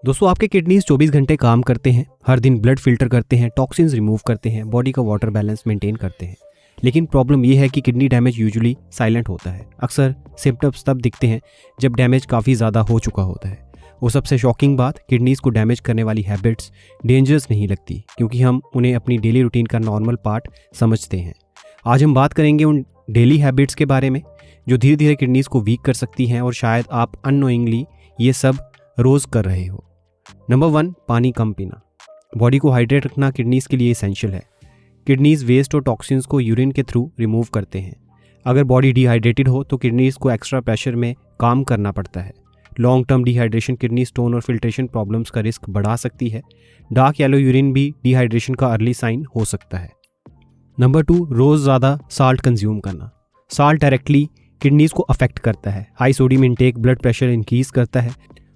दोस्तों, आपके किडनीज 24 घंटे काम करते हैं, हर दिन ब्लड फिल्टर करते हैं, टॉक्सिन्स रिमूव करते हैं, बॉडी का वाटर बैलेंस मेंटेन करते हैं। लेकिन प्रॉब्लम यह है कि किडनी डैमेज यूजुअली साइलेंट होता है। अक्सर सिम्टम्स तब दिखते हैं जब डैमेज काफ़ी ज़्यादा हो चुका होता है। वो सबसे शॉकिंग बात, किडनीज को डैमेज करने वाली हैबिट्स डेंजरस नहीं लगती क्योंकि हम उन्हें अपनी डेली रूटीन का नॉर्मल पार्ट समझते हैं। आज हम बात करेंगे उन डेली हैबिट्स के बारे में जो धीरे धीरे किडनीज को वीक कर सकती हैं और शायद आप अननोइंगली ये सब रोज़ कर रहे हो। नंबर 1, पानी कम पीना। बॉडी को हाइड्रेट रखना किडनीज के लिए एसेंशियल है। किडनीज वेस्ट और टॉक्सिन्स को यूरिन के थ्रू रिमूव करते हैं। अगर बॉडी डिहाइड्रेटेड हो तो किडनीज को एक्स्ट्रा प्रेशर में काम करना पड़ता है। Long term dehydration kidney stone और फिल्ट्रेशन प्रॉब्लम्स का रिस्क बढ़ा सकती है। डार्क येलो यूरिन भी डिहाइड्रेशन का अर्ली साइन हो सकता है। नंबर 2, रोज़ ज़्यादा साल्ट कंज्यूम करना। साल्ट डायरेक्टली किडनीज को अफेक्ट करता है। High sodium intake blood pressure increase करता है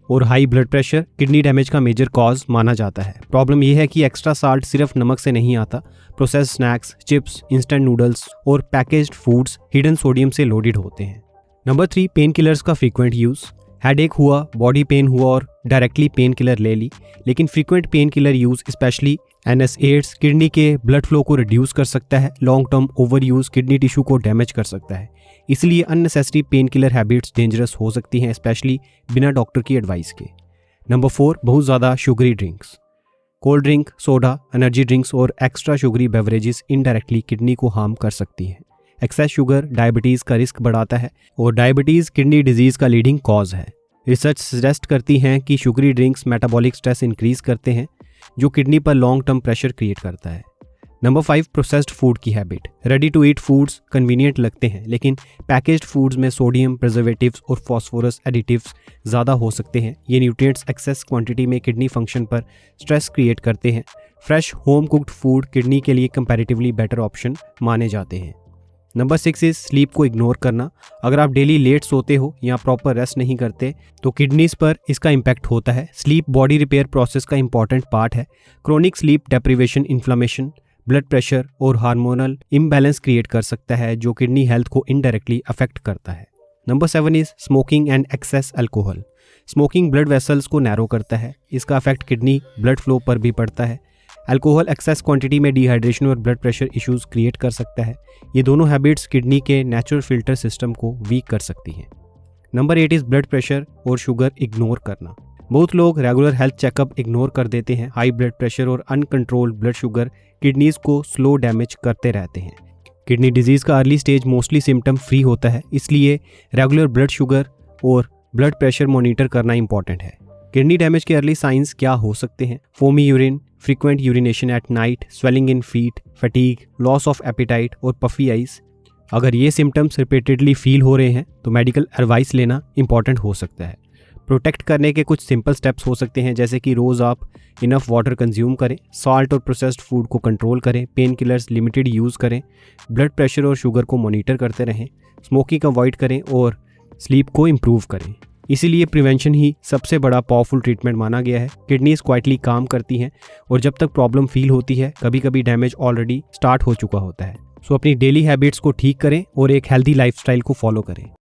और high blood pressure kidney damage का मेजर कॉज माना जाता है। प्रॉब्लम यह है कि एक्स्ट्रा साल्ट सिर्फ नमक से नहीं आता। Processed snacks, chips, instant noodles और पैकेज्ड फूड्स हिडन सोडियम से लोडेड होते हैं। नंबर 3, पेन किलर्स का फ्रीक्वेंट यूज़। हेडेक हुआ, बॉडी पेन हुआ और डायरेक्टली पेन किलर ले ली, लेकिन frequent pain killer use specially NSAIDs kidney के ब्लड फ्लो को रिड्यूस कर सकता है। Long term over use kidney tissue को डैमेज कर सकता है। इसलिए unnecessary pain killer habits dangerous हो सकती हैं, स्पेशली बिना डॉक्टर की एडवाइस के। नंबर 4, बहुत ज़्यादा sugary drinks. Cold drink, soda, energy drinks और extra sugary beverages indirectly kidney को हार्म कर सकती हैं। एक्सेस शुगर डायबिटीज़ का रिस्क बढ़ाता है और डायबिटीज़ किडनी डिजीज़ का लीडिंग कॉज है। रिसर्च सजेस्ट करती हैं कि sugary drinks metabolic stress increase करते हैं जो किडनी पर लॉन्ग टर्म प्रेशर क्रिएट करता है। नंबर 5, प्रोसेस्ड फूड की habit. Ready to eat foods convenient लगते हैं, लेकिन पैकेज्ड फूड्स में सोडियम, प्रिजर्वेटिव्स और फॉस्फोरस एडिटिव्स ज़्यादा हो सकते हैं। ये न्यूट्रिएंट्स एक्सेस क्वांटिटी में किडनी फंक्शन पर स्ट्रेस क्रिएट करते हैं। Fresh home cooked food kidney के लिए कंपैरेटिवली बेटर ऑप्शन माने जाते हैं। नंबर 6 इज स्लीप को इग्नोर करना। अगर आप डेली लेट सोते हो या प्रॉपर रेस्ट नहीं करते तो किडनीज पर इसका इम्पैक्ट होता है। स्लीप बॉडी रिपेयर प्रोसेस का इंपॉर्टेंट पार्ट है। Chronic sleep deprivation inflammation, blood pressure और हार्मोनल इम्बैलेंस क्रिएट कर सकता है जो किडनी हेल्थ को इनडायरेक्टली अफेक्ट करता है। Number 7 is smoking and excess alcohol. Smoking blood vessels को नैरो करता है। इसका इफेक्ट किडनी ब्लड फ्लो पर भी पड़ता है। अल्कोहल एक्सेस क्वांटिटी में डिहाइड्रेशन और ब्लड प्रेशर इश्यूज क्रिएट कर सकता है। ये दोनों हैबिट्स किडनी के नेचुरल फिल्टर सिस्टम को वीक कर सकती हैं। नंबर 8 इज ब्लड प्रेशर और शुगर इग्नोर करना। बहुत लोग रेगुलर हेल्थ चेकअप इग्नोर कर देते हैं। हाई ब्लड प्रेशर और अनकंट्रोल्ड ब्लड शुगर किडनीज को स्लो डैमेज करते रहते हैं। किडनी डिजीज़ का early stage mostly symptom free होता है, इसलिए रेगुलर ब्लड शुगर और ब्लड प्रेशर मॉनिटर करना इंपॉर्टेंट है। किडनी डैमेज के अर्ली साइंस क्या हो सकते हैं? Foamy urine, frequent urination at night, swelling in feet, fatigue, loss of appetite और पफी आइज। अगर ये सिम्टम्स रिपीटेडली फील हो रहे हैं तो मेडिकल एडवाइस लेना इंपॉर्टेंट हो सकता है। प्रोटेक्ट करने के कुछ सिंपल स्टेप्स हो सकते हैं, जैसे कि रोज़ आप इनफ वाटर कंज्यूम करें, सॉल्ट और प्रोसेस्ड फूड को कंट्रोल करें, पेन किलर्स लिमिटेड यूज़ करें, ब्लड प्रेशर और शुगर को मॉनिटर करते रहें, स्मोकिंग अवॉइड करें और स्लीप को इम्प्रूव करें। इसीलिए प्रिवेंशन ही सबसे बड़ा पावरफुल ट्रीटमेंट माना गया है। किडनीज क्वाइटली काम करती हैं और जब तक प्रॉब्लम फील होती है कभी कभी डैमेज ऑलरेडी स्टार्ट हो चुका होता है। सो अपनी डेली हैबिट्स को ठीक करें और एक हेल्दी लाइफस्टाइल को फॉलो करें।